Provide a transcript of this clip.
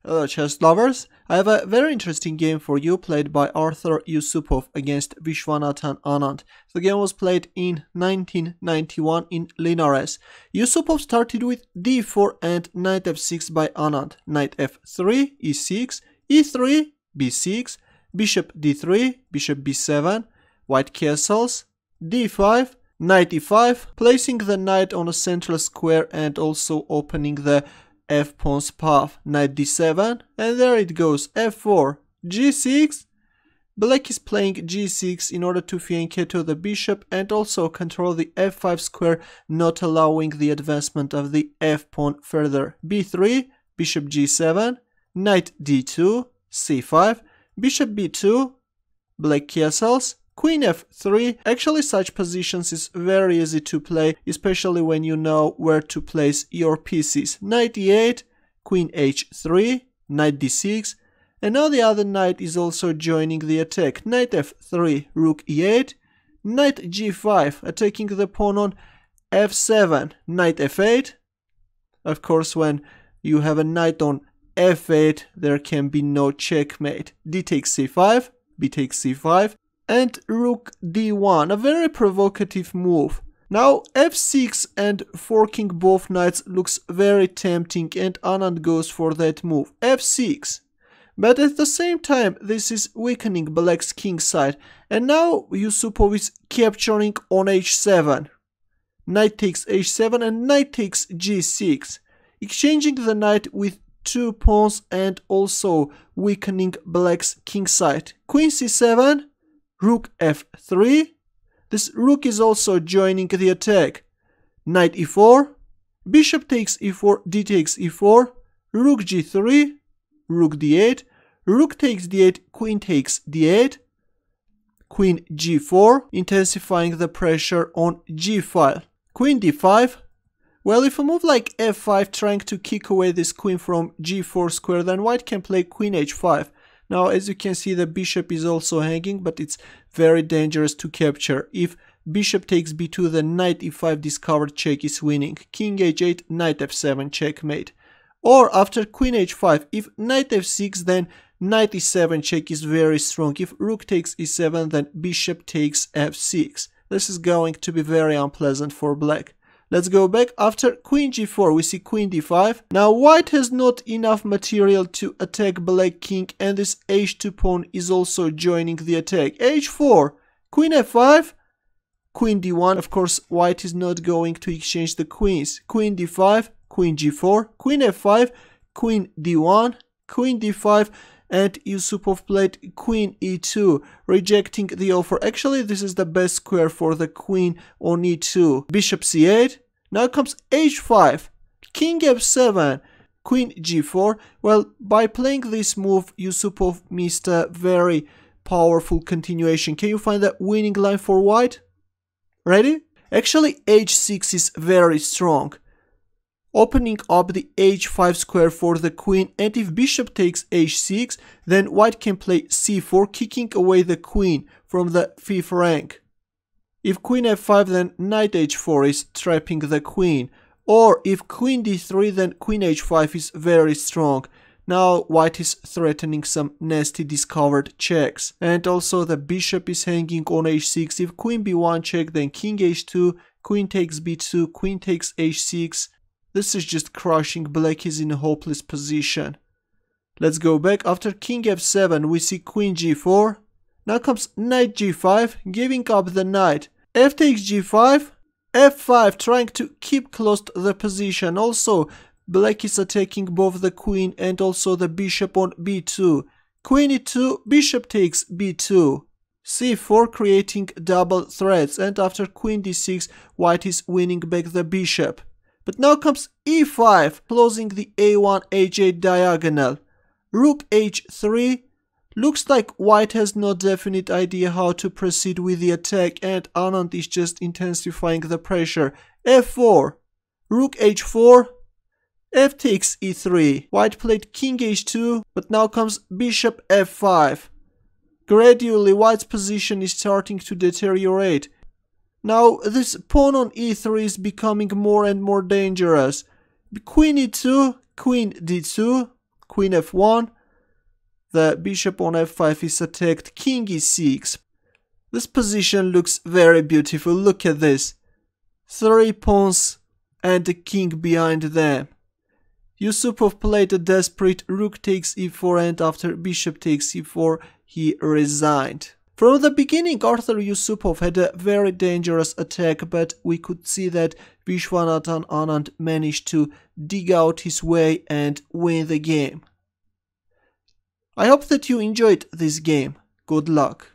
Hello chess lovers, I have a very interesting game for you played by Artur Yusupov against Viswanathan Anand. The game was played in 1991 in Linares. Yusupov started with d4 and knight f6 by Anand. Knight f3, e6, e3, b6, bishop d3, bishop b7, white castles, d5, knight e5, placing the knight on a central square and also opening the f-pawn's path, knight d7, and there it goes, f4, g6. Black is playing g6 in order to fianchetto the bishop and also control the f5 square, not allowing the advancement of the f-pawn further. b3, bishop g7, knight d2, c5, bishop b2, black castles, queen f3. Actually, such positions is very easy to play, especially when you know where to place your pieces. Knight e8, queen h3, knight d6, and now the other knight is also joining the attack. Knight f3, rook e8, knight g5, attacking the pawn on f7, knight f8. Of course, when you have a knight on f8, there can be no checkmate. D takes c5, b takes c5, and rook d1, a very provocative move. Now f6 and forking both knights looks very tempting and Anand goes for that move, f6. But at the same time, this is weakening black's king side, and now Yusupov is capturing on h7. Knight takes h7 and knight takes g6, exchanging the knight with two pawns and also weakening black's king side. Queen c7, rook f3. This rook is also joining the attack. Knight e4, bishop takes e4, d takes e4, rook g3, rook d8, rook takes d8, queen takes d8, queen g4, intensifying the pressure on g file. Queen d5. Well, if a move like f5 trying to kick away this queen from g4 square, then white can play queen h5. Now, as you can see, the bishop is also hanging, but it's very dangerous to capture. If bishop takes b2, then knight e5 discovered check is winning. King h8, knight f7 checkmate. Or after queen h5, if knight f6, then knight e7 check is very strong. If rook takes e7, then bishop takes f6. This is going to be very unpleasant for black. Let's go back. After queen g4, we see queen d5. Now white has not enough material to attack black king, and this h2 pawn is also joining the attack. h4, queen f5, queen d1. Of course, white is not going to exchange the queens. Queen d5, queen g4, queen f5, queen d1, queen d5, and Yusupov played queen e2, rejecting the offer. Actually, this is the best square for the queen on e2. Bishop c8. Now comes h5, king f7, queen g4. Well, by playing this move, Yusupov missed a very powerful continuation. Can you find that winning line for white? Ready? Actually, h6 is very strong, opening up the h5 square for the queen, and if bishop takes h6, then white can play c4, kicking away the queen from the 5th rank. If queen f5, then knight h4 is trapping the queen, or if queen d3, then queen h5 is very strong. Now white is threatening some nasty discovered checks, and also the bishop is hanging on h6. If queen b1 check, then king h2, queen takes b2, queen takes h6. This is just crushing. Black is in a hopeless position. Let's go back. After king f7, we see queen g4. Now comes knight g5, giving up the knight. F takes g5, f5, trying to keep close to the position. Also, black is attacking both the queen and also the bishop on b2. Queen e2, bishop takes b2. c4, creating double threats, and after queen d6, white is winning back the bishop. But now comes e5, closing the a1 h8 diagonal. Rook h3. Looks like white has no definite idea how to proceed with the attack, and Anand is just intensifying the pressure. f4, rook h4, f takes e3. White played king h2, but now comes bishop f5. Gradually, white's position is starting to deteriorate. Now, this pawn on e3 is becoming more and more dangerous. Queen e2, queen d2, queen f1. The bishop on f5 is attacked, king e6. This position looks very beautiful. Look at this. 3 pawns and the king behind them. Yusupov played a desperate rook takes e4, and after bishop takes e4 he resigned. From the beginning, Artur Yusupov had a very dangerous attack, but we could see that Viswanathan Anand managed to dig out his way and win the game. I hope that you enjoyed this game. Good luck.